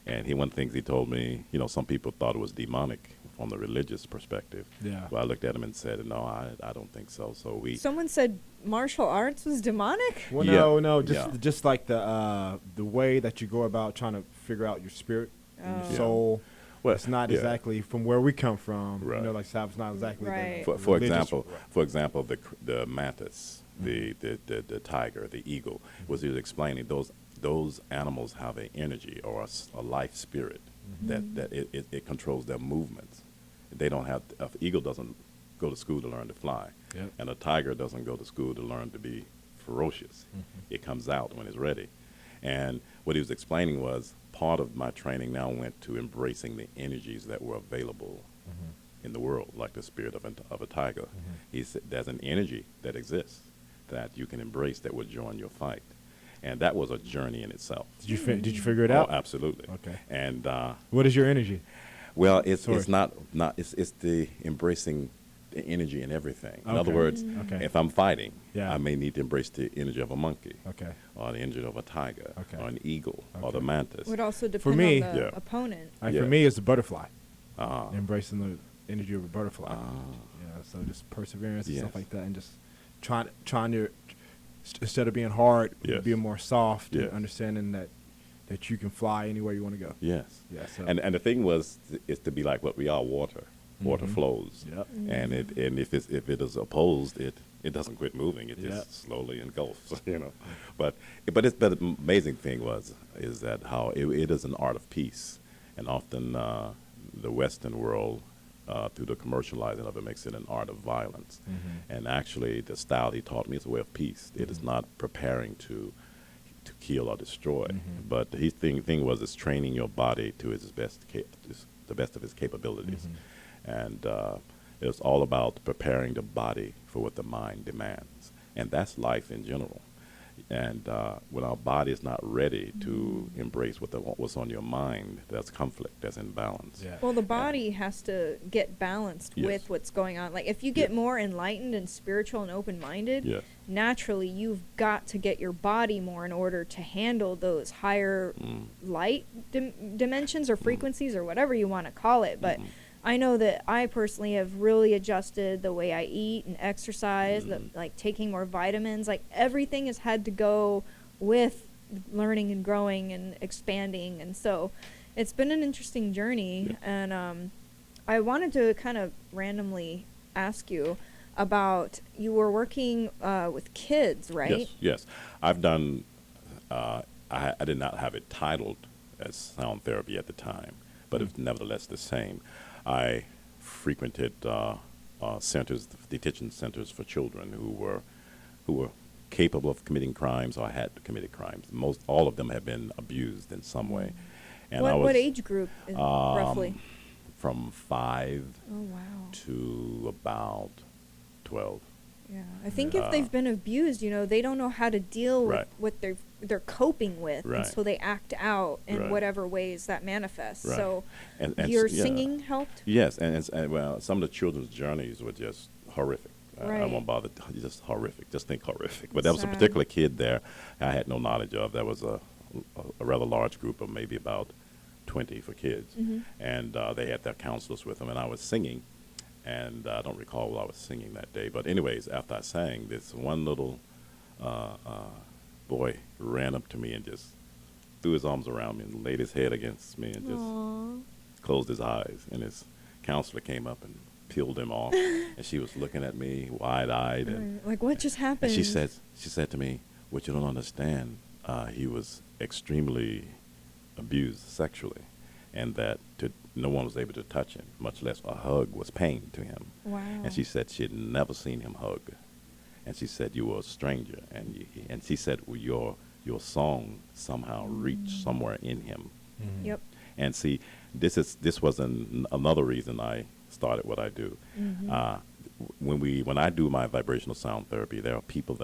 Speaker 4: And one of the things he told me, some people thought it was demonic from the religious perspective.
Speaker 3: Yeah.
Speaker 4: Well, I looked at him and said, no, I don't think so. So
Speaker 2: Someone said martial arts was demonic?
Speaker 3: Well,
Speaker 4: Yeah.
Speaker 3: no,
Speaker 4: Yeah.
Speaker 3: just like the way that you go about trying to figure out your spirit and
Speaker 2: Oh.
Speaker 3: your soul.
Speaker 4: Well,
Speaker 3: it's not
Speaker 4: yeah.
Speaker 3: exactly from where we come from.
Speaker 4: Right.
Speaker 3: Like it's not exactly
Speaker 2: Right.
Speaker 4: For
Speaker 3: religious-
Speaker 4: example, the mantis, the tiger, the eagle, was he was explaining those animals have an energy or a life spirit that it controls their movements. They don't have an eagle doesn't go to school to learn to fly,
Speaker 3: Yep.
Speaker 4: and a tiger doesn't go to school to learn to be ferocious. It comes out when it's ready. And what he was explaining was part of my training now went to embracing the energies that were available in the world, like the spirit of a tiger. He said there's an energy that exists that you can embrace that will join your fight. And that was a journey in itself.
Speaker 3: Did you figure it out?
Speaker 4: Oh, absolutely.
Speaker 3: Okay.
Speaker 4: And
Speaker 3: what is your energy?
Speaker 4: well, it's
Speaker 3: Sorry.
Speaker 4: not it's the embracing the energy in everything. In other
Speaker 3: Okay.
Speaker 4: words,
Speaker 3: Okay.
Speaker 4: if I'm fighting,
Speaker 3: Yeah.
Speaker 4: I may need to embrace the energy of a monkey,
Speaker 3: Okay.
Speaker 4: or the energy of a tiger,
Speaker 3: Okay.
Speaker 4: or an eagle, or the
Speaker 3: Okay.
Speaker 4: mantis.
Speaker 2: Would also
Speaker 3: For
Speaker 2: depend
Speaker 3: me-
Speaker 2: on the
Speaker 4: Yeah.
Speaker 2: opponent.
Speaker 3: Like,
Speaker 4: Yeah.
Speaker 3: For me, it's the butterfly.
Speaker 4: Ah.
Speaker 3: Embracing the energy of a butterfly.
Speaker 4: Ah.
Speaker 3: So just perseverance and
Speaker 4: Yes.
Speaker 3: stuff like that, and just trying to instead of being hard,
Speaker 4: Yes.
Speaker 3: being more soft,
Speaker 4: Yes.
Speaker 3: and understanding that you can fly anywhere you want to go.
Speaker 4: Yes.
Speaker 3: Yeah. So
Speaker 4: And the thing was is to be like what we are, water. Water
Speaker 3: Mhm.
Speaker 4: flows.
Speaker 3: Yep.
Speaker 4: And if it is opposed, it doesn't quit moving. It
Speaker 3: Yep.
Speaker 4: just slowly engulfs. But the amazing thing is that how it is an art of peace, and often the Western world, through the commercializing of it, makes it an art of violence. And actually, the style he taught me is a way of peace. It is not preparing to kill or destroy, but his thing was it's training your body to its best, the best of its capabilities, and it was all about preparing the body for what the mind demands, and that's life in general. And when our body is not ready to embrace what's on your mind, there's conflict, there's imbalance.
Speaker 3: Yeah.
Speaker 2: Well, the body has to get balanced
Speaker 4: Yes.
Speaker 2: with what's going on. Like, if you get
Speaker 4: Yeah.
Speaker 2: more enlightened and spiritual and open-minded,
Speaker 4: Yes.
Speaker 2: naturally you've got to get your body more in order to handle those higher light dimensions or frequencies or whatever you want to call it. But I know that I personally have really adjusted the way I eat and exercise, like taking more vitamins. Like, everything has had to go with learning and growing and expanding. And so it's been an interesting journey. And I wanted to kind of randomly ask you about, you were working with kids, right?
Speaker 4: Yes, yes. I've done, I did not have it titled as sound therapy at the time, but it's nevertheless the same. I frequented centers, detention centers for children who were capable of committing crimes or had committed crimes. All of them have been abused in some way. And
Speaker 2: What age group roughly?
Speaker 4: From 5
Speaker 2: Oh, wow.
Speaker 4: to about 12.
Speaker 2: Yeah, I think if they've been abused, they don't know how to deal with
Speaker 4: Right.
Speaker 2: what they're coping with, and
Speaker 4: Right.
Speaker 2: so they act out in
Speaker 4: Right.
Speaker 2: whatever ways that manifests.
Speaker 4: Right.
Speaker 2: So
Speaker 4: And
Speaker 2: your
Speaker 4: yeah.
Speaker 2: singing helped?
Speaker 4: Yes, and well, some of the children's journeys were just horrific. I
Speaker 2: Right.
Speaker 4: won't bother. Just horrific. Just think horrific. But there was a
Speaker 2: Sad.
Speaker 4: particular kid there I had no knowledge of. There was a rather large group of maybe about 20 for kids, and they had their counselors with them, and I was singing. And I don't recall what I was singing that day. But anyways, after I sang, this one little boy ran up to me and just threw his arms around me and laid his head against me and just closed his eyes. And his counselor came up and peeled him off. And she was looking at me wide-eyed. And,
Speaker 2: Like, what just happened?
Speaker 4: and she said to me, "What you don't understand, he was extremely abused sexually. And that no one was able to touch him, much less a hug was pain to him."
Speaker 2: Wow.
Speaker 4: And she said she had never seen him hug. And she said, "You were a stranger." And she said, well, your song somehow reached somewhere in him.
Speaker 2: Yep.
Speaker 4: And see, this was another reason I started what I do. When I do my vibrational sound therapy, there are people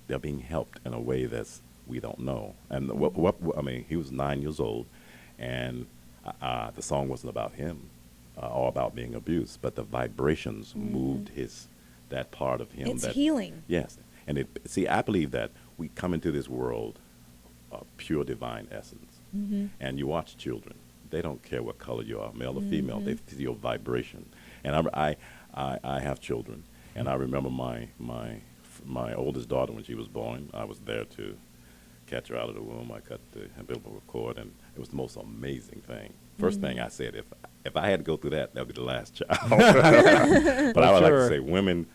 Speaker 4: they're being helped in a way that's we don't know. And he was 9 years old, and the song wasn't about him or about being abused, but the vibrations moved that part of him.
Speaker 2: It's healing.
Speaker 4: Yes, and I believe that we come into this world of pure divine essence, And you watch children; they don't care what color you are, male or female. They feel vibration. And I have children, and I remember my oldest daughter when she was born. I was there to catch her out of the womb. I cut the umbilical cord, and it was the most amazing thing. First thing I said, if I had to go through that, that would be the last child. But I would like to say women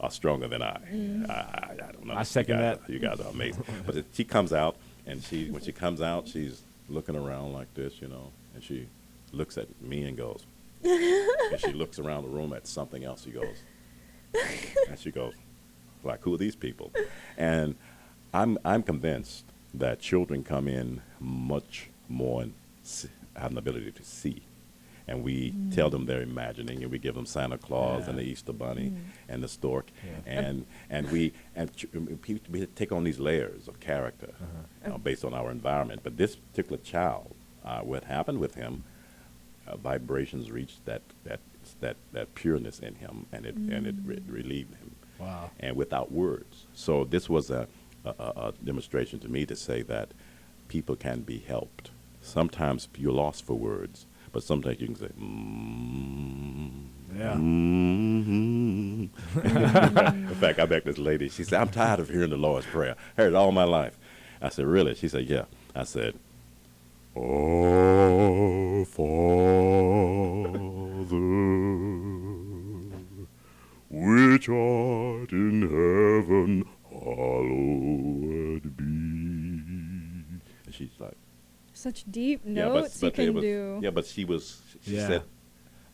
Speaker 4: are stronger than I. I don't know.
Speaker 3: I second that.
Speaker 4: You guys are amazing. But she comes out, and when she comes out, she's looking around like this, you know, and she looks at me and goes, and she looks around the room at something else. She goes, and she goes, like, who are these people? And I'm convinced that children come in much more and have an ability to see. And we tell them they're imagining, and we give them Santa Claus and the Easter Bunny and the stork, and we take on these layers of character based on our environment. But this particular child, what happened with him, vibrations reached that pureness in him, and it relieved him.
Speaker 3: Wow!
Speaker 4: And without words. So this was a demonstration to me to say that people can be helped. Sometimes you're lost for words, but sometimes you can say, In fact, I met this lady. She said, I'm tired of hearing the Lord's Prayer. I heard it all my life. I said, really? She said, yeah. I said, Our Father, which art in heaven, hallowed be. And she's like,
Speaker 2: such deep notes you can do.
Speaker 4: Yeah, but she said,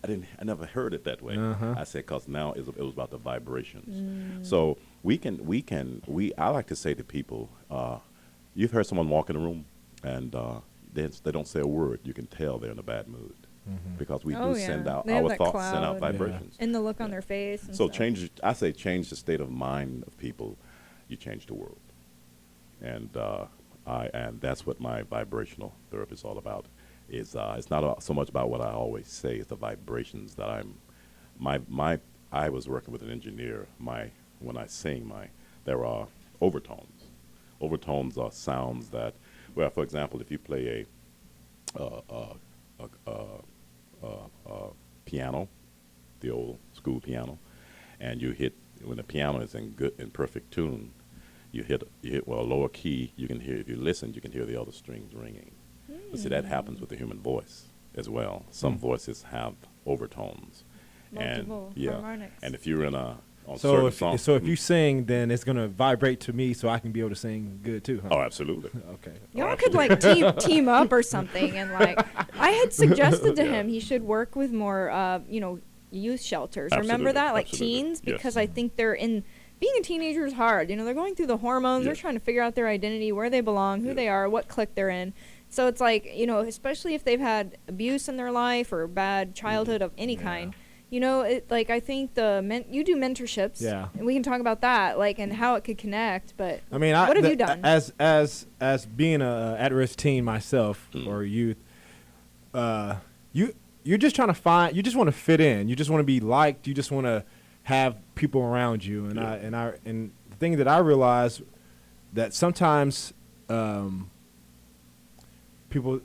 Speaker 4: I never heard it that way. I said, because now it was about the vibrations. So I like to say to people, you've heard someone walk in a room and they don't say a word. You can tell they're in a bad mood. Because we do send out, our thoughts send out vibrations.
Speaker 2: And the look on their face. And
Speaker 4: so
Speaker 2: stuff.
Speaker 4: change the state of mind of people, you change the world. And that's what my vibrational therapy is all about. It's not so much about what I always say. It's the vibrations that I was working with an engineer. When I sing, there are overtones. Overtones are sounds that, well, for example, if you play a piano, the old school piano, and you hit, when the piano is in perfect tune, you hit a lower key, you can hear, if you listen, you can hear the other strings ringing. But see, that happens with the human voice as well. Some voices have overtones.
Speaker 2: Multiple harmonics.
Speaker 4: And if you're in
Speaker 3: so if you sing, then it's gonna vibrate to me, so I can be able to sing good too. Huh?
Speaker 4: Oh, absolutely.
Speaker 3: Okay.
Speaker 2: Y'all could like team up or something, and like I had suggested to him he should work with more, youth shelters.
Speaker 4: Absolutely.
Speaker 2: Remember that, like
Speaker 4: Absolutely.
Speaker 2: teens, because
Speaker 4: Yes.
Speaker 2: I think being a teenager is hard. They're going through the hormones. They're trying to figure out their identity, where they belong, who they are, what clique they're in. So it's like, especially if they've had abuse in their life or bad childhood of any kind. I think you do mentorships. Yeah. And we can talk about that, and how it could connect. But
Speaker 3: I mean,
Speaker 2: what have you done?
Speaker 3: As being a at-risk teen myself or youth, you're just trying to find. You just want to fit in. You just want to be liked. You just want to have people around you. And and the thing that I realized that sometimes people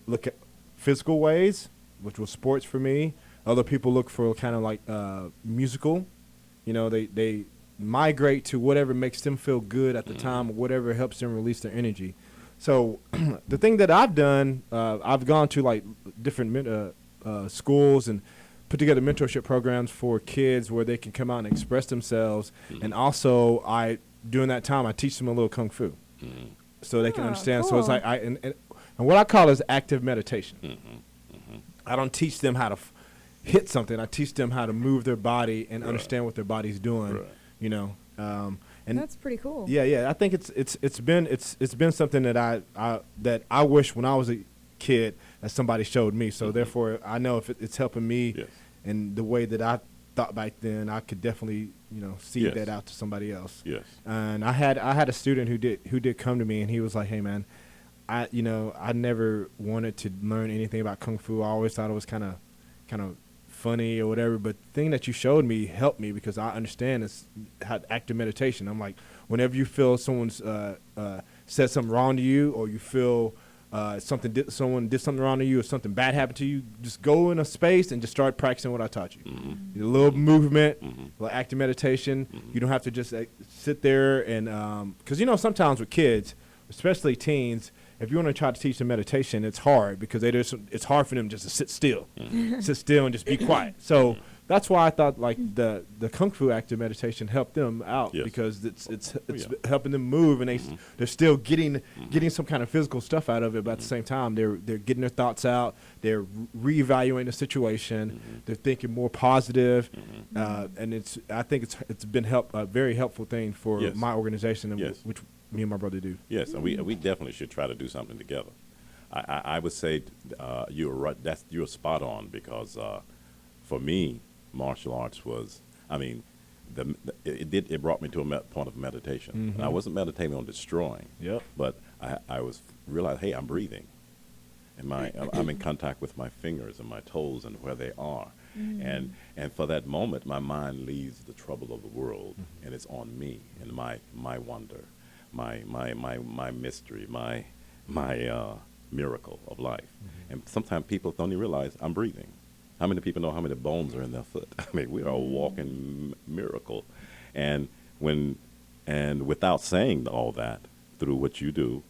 Speaker 3: look at physical ways, which was sports for me. Other people look for kind of like musical. They migrate to whatever makes them feel good at the time, or whatever helps them release their energy. So the thing that I've done, I've gone to like different schools and put together mentorship programs for kids where they can come out and express themselves. And also, during that time, I teach them a little kung fu, so they can understand. Cool. So it's like and what I call is active meditation. I don't teach them how to hit something. I teach them how to move their body and understand what their body's doing. And
Speaker 2: that's pretty cool.
Speaker 3: Yeah. I think it's been something that I wish when I was a kid that somebody showed me. So therefore, I know if it's helping me in the way that I thought back then, I could definitely see that out to somebody else. Yes. And I had a student who did come to me, and he was like, "Hey man, I never wanted to learn anything about kung fu. I always thought it was kind of funny or whatever, but the thing that you showed me helped me because I understand it's active meditation." I'm like, whenever you feel someone's said something wrong to you, or you feel someone did something wrong to you or something bad happened to you, just go in a space and just start practicing what I taught you. A little movement, like active meditation. You don't have to just sit there and because sometimes with kids, especially teens, if you want to try to teach them meditation, it's hard because it's hard for them just to sit still and just be quiet. So that's why I thought like the Kung Fu active meditation helped them out because it's helping them move and they're still getting some kind of physical stuff out of it, but at the same time they're getting their thoughts out, they're reevaluating the situation, they're thinking more positive, and I think it's been a very helpful thing for my organization, and which me and my brother do.
Speaker 4: Yes, and we definitely should try to do something together. I would say you're right. You're spot on because for me, martial arts was, it brought me to a point of meditation. I wasn't meditating on destroying, but I was realized, hey, I'm breathing, and I'm in contact with my fingers and my toes and where they are, and for that moment, my mind leaves the trouble of the world, and it's on me and my wonder, my mystery, my miracle of life, and sometimes people don't even realize I'm breathing. How many people know how many bones are in their foot? We are a walking miracle. And without saying all that, through what you do,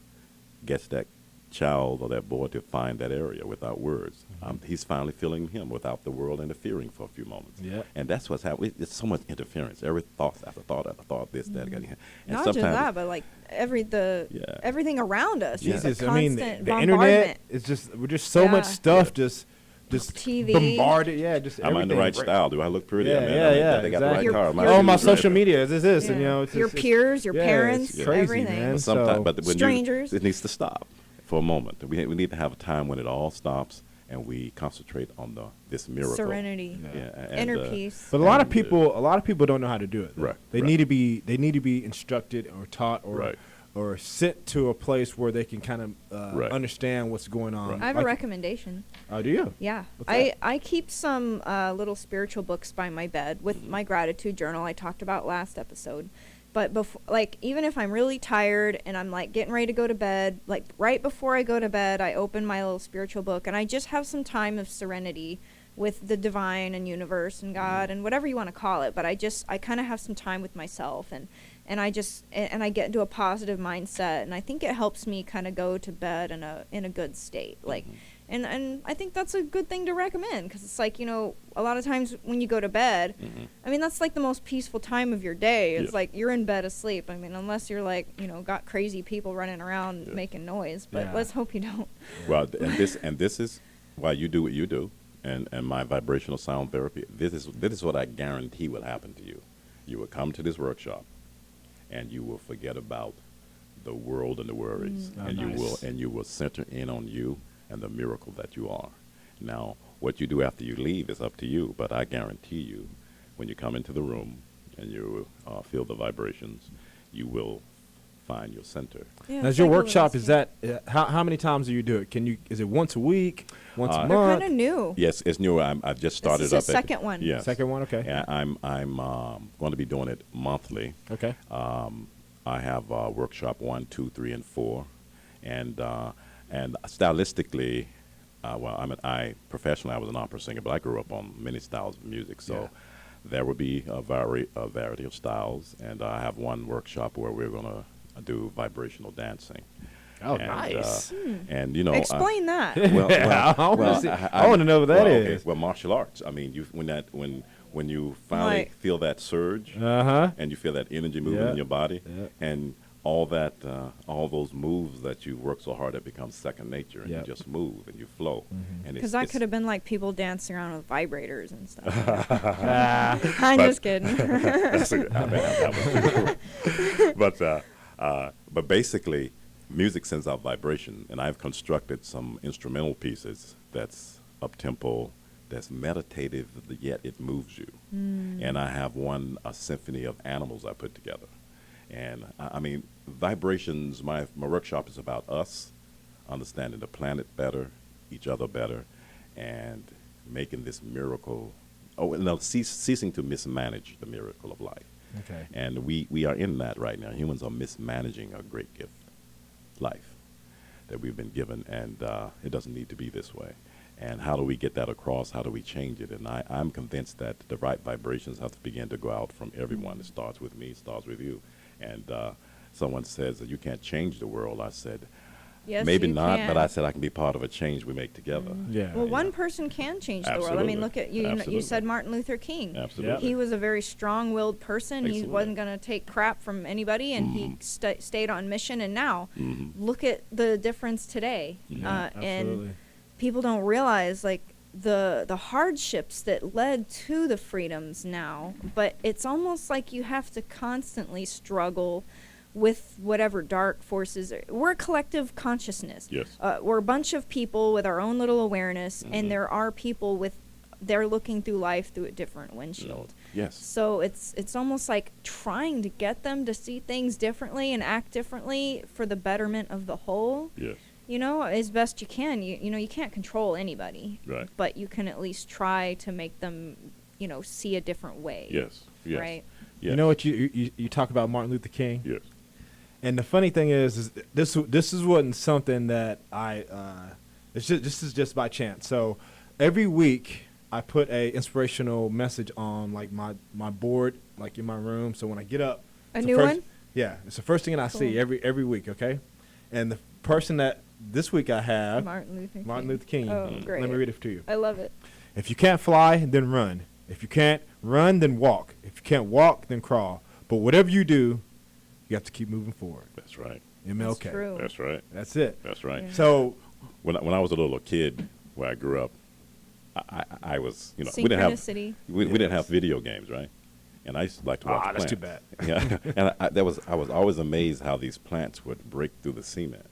Speaker 4: gets that child or that boy to find that area without words. He's finally feeling him without the world interfering for a few moments. And that's what's happening. It's so much interference. Every thought after thought after thought, this, that, and
Speaker 2: not just that, but like everything around us.
Speaker 3: Jesus,
Speaker 2: the constant
Speaker 3: the internet is we're just so much stuff just
Speaker 2: TV
Speaker 3: bombarded, just
Speaker 4: am I in the right style? Do I look pretty?
Speaker 3: They got
Speaker 4: the right car.
Speaker 3: My social media is this, and
Speaker 2: your peers, your parents,
Speaker 3: it's crazy,
Speaker 2: everything.
Speaker 3: Man.
Speaker 4: But
Speaker 2: strangers.
Speaker 4: It needs to stop for a moment. We need to have a time when it all stops and we concentrate on this miracle,
Speaker 2: serenity, inner peace.
Speaker 3: But a lot of people don't know how to do it.
Speaker 4: Right.
Speaker 3: They need to be instructed or taught or sent to a place where they can kind of understand what's going on.
Speaker 2: I have a recommendation.
Speaker 3: Oh, do you?
Speaker 2: Yeah. I keep some little spiritual books by my bed with my gratitude journal I talked about last episode. But even if I'm really tired and I'm like getting ready to go to bed, like right before I go to bed, I open my little spiritual book and I just have some time of serenity with the divine and universe and God and whatever you want to call it. But I kind of have some time with myself and I get into a positive mindset, and I think it helps me kind of go to bed in a good state. Like, and I think that's a good thing to recommend because it's like, a lot of times when you go to bed, that's like the most peaceful time of your day. It's like you're in bed asleep. Unless you're like, got crazy people running around making noise, but let's hope you don't.
Speaker 4: Well, and this is why you do what you do, and my vibrational sound therapy. This is what I guarantee will happen to you. You will come to this workshop, and you will forget about the world and the worries, and you will center in on you and the miracle that you are. Now, what you do after you leave is up to you, but I guarantee you, when you come into the room and you feel the vibrations, you will find your center.
Speaker 3: As your workshop, is that how many times do you do it? Is it once a week, once a month?
Speaker 2: They're kind of new.
Speaker 4: Yes, it's new. I've just started
Speaker 2: this is the second one.
Speaker 4: Yes.
Speaker 3: Second one, okay.
Speaker 4: And I'm going to be doing it monthly.
Speaker 3: Okay.
Speaker 4: I have workshop 1, 2, 3, and 4, and stylistically, professionally I was an opera singer, but I grew up on many styles of music, so there will be a variety of styles, and I have one workshop where we're going to do vibrational dancing.
Speaker 3: Oh, nice.
Speaker 4: And
Speaker 2: explain that.
Speaker 3: I want to know what that is.
Speaker 4: Well, martial arts. When you finally feel that surge, and you feel that energy moving in your body, and all those moves that you work so hard at become second nature, and you just move and you flow.
Speaker 2: Because that could have been like people dancing around with vibrators and stuff. I'm just kidding.
Speaker 4: But basically, music sends out vibration, and I've constructed some instrumental pieces that's up-tempo, that's meditative, yet it moves you. And I have a symphony of animals I put together. And vibrations, my workshop is about us, understanding the planet better, each other better, and making this miracle, ceasing to mismanage the miracle of life.
Speaker 3: Okay.
Speaker 4: And we are in that right now. Humans are mismanaging a great gift, life. that we've been given, and it doesn't need to be this way. And how do we get that across? How do we change it? And I'm convinced that the right vibrations have to begin to go out from everyone. It starts with me, it starts with you. And someone says that you can't change the world. I said,
Speaker 2: yes,
Speaker 4: maybe
Speaker 2: you
Speaker 4: not,
Speaker 2: can.
Speaker 4: but I said I can be part of a change we make together.
Speaker 3: Yeah.
Speaker 2: Well, one person can change the world. I
Speaker 4: Absolutely.
Speaker 2: mean, look at you. You
Speaker 4: Absolutely.
Speaker 2: said Martin Luther King.
Speaker 4: Absolutely.
Speaker 2: He was a very strong-willed person. He
Speaker 4: Absolutely.
Speaker 2: wasn't going to take crap from anybody, and he stayed on mission. And now,
Speaker 4: Mhm.
Speaker 2: look at the difference today.
Speaker 3: Yeah,
Speaker 2: And
Speaker 3: absolutely.
Speaker 2: people don't realize like the hardships that led to the freedoms now. But it's almost like you have to constantly struggle with whatever dark forces. We're a collective consciousness.
Speaker 4: Yes.
Speaker 2: We're a bunch of people with our own little awareness,
Speaker 4: Mhm.
Speaker 2: and there are people with they're looking through life through a different windshield.
Speaker 4: Yes.
Speaker 2: So it's almost like trying to get them to see things differently and act differently for the betterment of the whole.
Speaker 4: Yes.
Speaker 2: You know, as best you can. You know, you can't control anybody.
Speaker 4: Right.
Speaker 2: But you can at least try to make them, you know, see a different way.
Speaker 4: Yes. Yes.
Speaker 2: Right?
Speaker 4: Yes.
Speaker 3: You know what you talk about Martin Luther King?
Speaker 4: Yes.
Speaker 3: And the funny thing is this wasn't something that this is just by chance. So every week I put a inspirational message on like my board, like in my room. So when I get up,
Speaker 2: A
Speaker 3: it's
Speaker 2: new
Speaker 3: the first,
Speaker 2: one?
Speaker 3: Yeah, it's the first thing that I see
Speaker 2: Cool.
Speaker 3: every week. Okay, and the person that this week I have
Speaker 2: Martin
Speaker 3: Martin Luther King.
Speaker 2: Oh, great.
Speaker 3: Let me read it to you.
Speaker 2: I love it.
Speaker 3: If you can't fly, then run. If you can't run, then walk. If you can't walk, then crawl. But whatever you do, you have to keep moving forward.
Speaker 4: That's right.
Speaker 3: MLK.
Speaker 2: That's true.
Speaker 4: That's right.
Speaker 3: That's it.
Speaker 4: That's right.
Speaker 2: Yeah.
Speaker 3: So
Speaker 4: When I was a little kid, where I grew up, I was, you know, we didn't
Speaker 2: Synchronicity.
Speaker 4: have
Speaker 3: Yes.
Speaker 4: video games, right? And I used to like to watch
Speaker 3: that's
Speaker 4: plants.
Speaker 3: too bad.
Speaker 4: Yeah, and I was always amazed how these plants would break through the cement.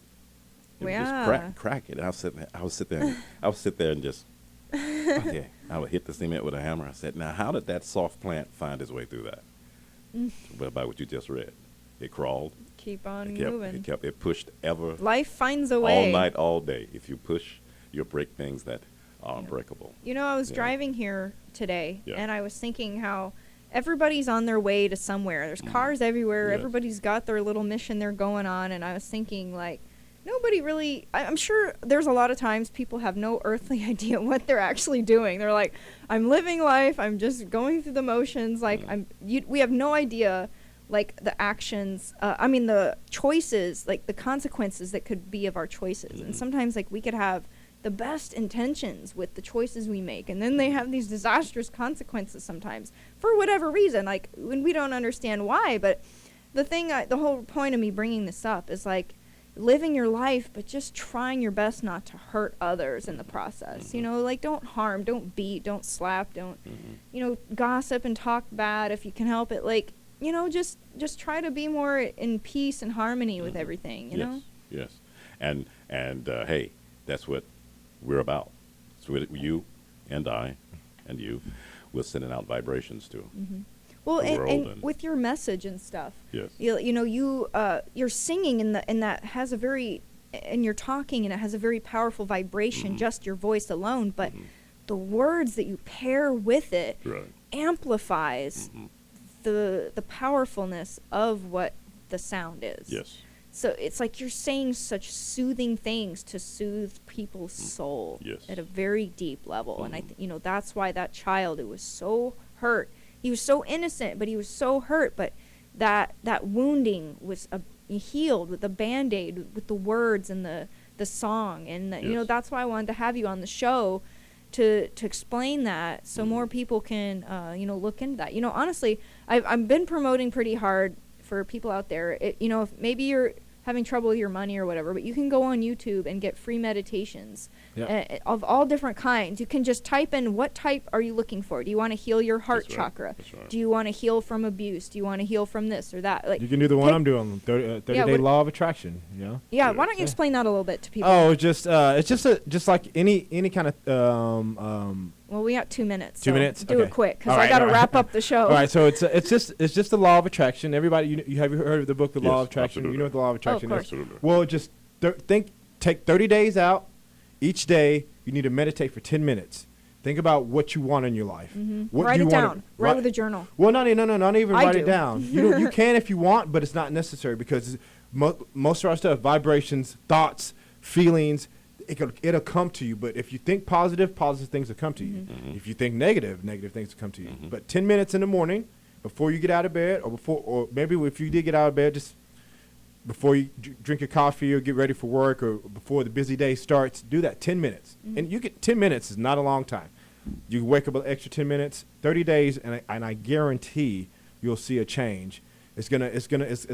Speaker 4: It would
Speaker 2: Yeah.
Speaker 4: just crack it. And I would sit there and just, okay, I would hit the cement with a hammer. I said, now how did that soft plant find its way through that? Well, by what you just read, it crawled.
Speaker 2: Keep on
Speaker 4: It
Speaker 2: moving.
Speaker 4: it pushed ever
Speaker 2: Life finds a way.
Speaker 4: all night, all day. If you push, you'll break things that are unbreakable.
Speaker 2: You know, I was
Speaker 4: Yeah.
Speaker 2: driving here today,
Speaker 4: Yeah.
Speaker 2: and I was thinking how everybody's on their way to somewhere. There's cars everywhere.
Speaker 4: Yes.
Speaker 2: Everybody's got their little mission they're going on, and I was thinking, like, nobody really... I'm sure there's a lot of times people have no earthly idea what they're actually doing. They're like, I'm living life. I'm just going through the motions. Like, we have no idea, like, the actions... the choices, like, the consequences that could be of our choices. And sometimes, like, we could have the best intentions with the choices we make, and then they have these disastrous consequences sometimes for whatever reason, like when we don't understand why. But the whole point of me bringing this up is like living your life, but just trying your best not to hurt others in the process. You know, like don't harm, don't beat, don't slap, don't gossip and talk bad if you can help it. Like, you know, just try to be more in peace and harmony with everything, you know?
Speaker 4: Yes. And hey, that's what we're about. So you and I and you, we're sending out vibrations to
Speaker 2: Well,
Speaker 4: the world
Speaker 2: and
Speaker 4: and-
Speaker 2: with your message and stuff,
Speaker 4: Yes.
Speaker 2: you're singing and that has a very, and you're talking and it has a very powerful vibration, just your voice alone. But the words that you pair with it
Speaker 4: Right.
Speaker 2: amplifies the powerfulness of what the sound is.
Speaker 4: Yes.
Speaker 2: So it's like you're saying such soothing things to soothe people's soul
Speaker 4: Yes.
Speaker 2: at a very deep level. And that's why that child who was so hurt, he was so innocent, but he was so hurt. But that wounding was healed with a Band-Aid, with the words and the song. And, that's why I wanted to have you on the show to explain that so more people can, look into that. Honestly, I've been promoting pretty hard for people out there. If maybe you're having trouble with your money or whatever, but you can go on YouTube and get free meditations of all different kinds. You can just type in what type are you looking for. Do you want to heal your heart chakra?
Speaker 4: That's right.
Speaker 2: Do you want to heal from abuse? Do you want to heal from this or that? Like
Speaker 3: you can do the one I'm doing, 30-day law of attraction.
Speaker 2: Yeah, why don't you explain that a little bit to people?
Speaker 3: Oh, it's just like any kind of
Speaker 2: well, we got 2 minutes.
Speaker 3: 2 minutes.
Speaker 2: Do
Speaker 3: Okay.
Speaker 2: it quick because
Speaker 3: All
Speaker 2: I
Speaker 3: right,
Speaker 2: got to
Speaker 3: all right.
Speaker 2: wrap up the show.
Speaker 3: All right, so it's just the law of attraction. Everybody, you have you heard of the book, The Law
Speaker 4: Yes,
Speaker 3: of Attraction?
Speaker 4: absolutely.
Speaker 3: You know what the law of attraction
Speaker 2: course.
Speaker 3: is.
Speaker 4: Absolutely.
Speaker 3: Well, just take 30 days out. Each day, you need to meditate for 10 minutes. Think about what you want in your life. What
Speaker 2: Write
Speaker 3: you
Speaker 2: it
Speaker 3: wanna-
Speaker 2: down. Write with a journal.
Speaker 3: Well, not even
Speaker 2: I
Speaker 3: write
Speaker 2: do.
Speaker 3: it down. You can if you want, but it's not necessary because most of our stuff, vibrations, thoughts, feelings. It'll come to you. But if you think positive, positive things will come to you. If you think negative, negative things will come to you. But 10 minutes in the morning before you get out of bed, or maybe if you did get out of bed, just before you drink your coffee or get ready for work or before the busy day starts, do that 10 minutes. And you get 10 minutes is not a long time. You wake up an extra 10 minutes, 30 days, and I guarantee you'll see a change. It's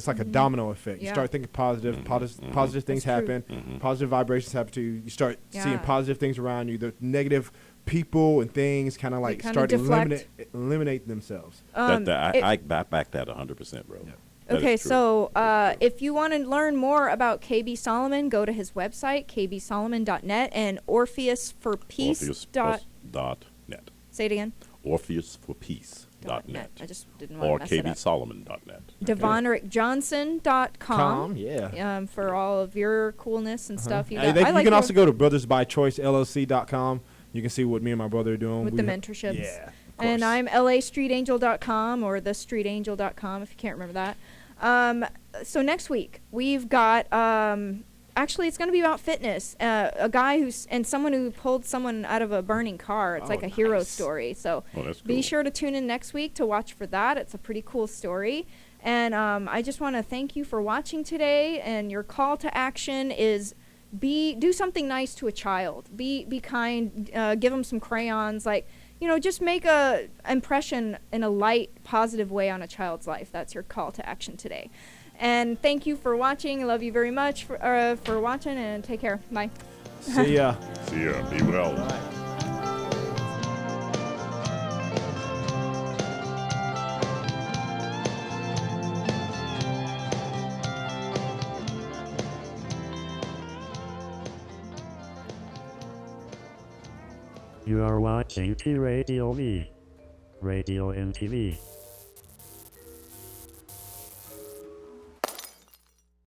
Speaker 3: like a domino effect. You start thinking positive, positive things happen, positive vibrations happen to you. You start seeing positive things around you. The negative people and things kind of like start eliminate themselves.
Speaker 4: I back that 100%, bro. Yeah.
Speaker 2: Okay, so if you want to learn more about KB Solomon, go to his website, kbsolomon.net, and orpheusforpeace.net. Say it again.
Speaker 4: Orpheusforpeace.net.
Speaker 2: I just didn't want to mess it up.
Speaker 4: Or kbsolomon.net.
Speaker 2: DevonricJohnson.com for all of your coolness and stuff. You
Speaker 3: can also go to brothersbychoicellc.com. You can see what me and my brother are doing.
Speaker 2: With the mentorships.
Speaker 3: Yeah.
Speaker 2: And I'm lastreetangel.com or thestreetangel.com if you can't remember that. So next week we've got actually it's going to be about fitness. A guy someone who pulled someone out of a burning car. It's like a hero story. So be sure to tune in next week to watch for that. It's a pretty cool story. And I just want to thank you for watching today. And your call to action is do something nice to a child. Be kind. Give them some crayons. Just make a impression in a light, positive way on a child's life. That's your call to action today. And thank you for watching. I love you very much for watching, and take care. Bye.
Speaker 3: See ya.
Speaker 4: See ya. Be well.
Speaker 3: Bye.
Speaker 8: You are watching T Radio V, Radio and TV.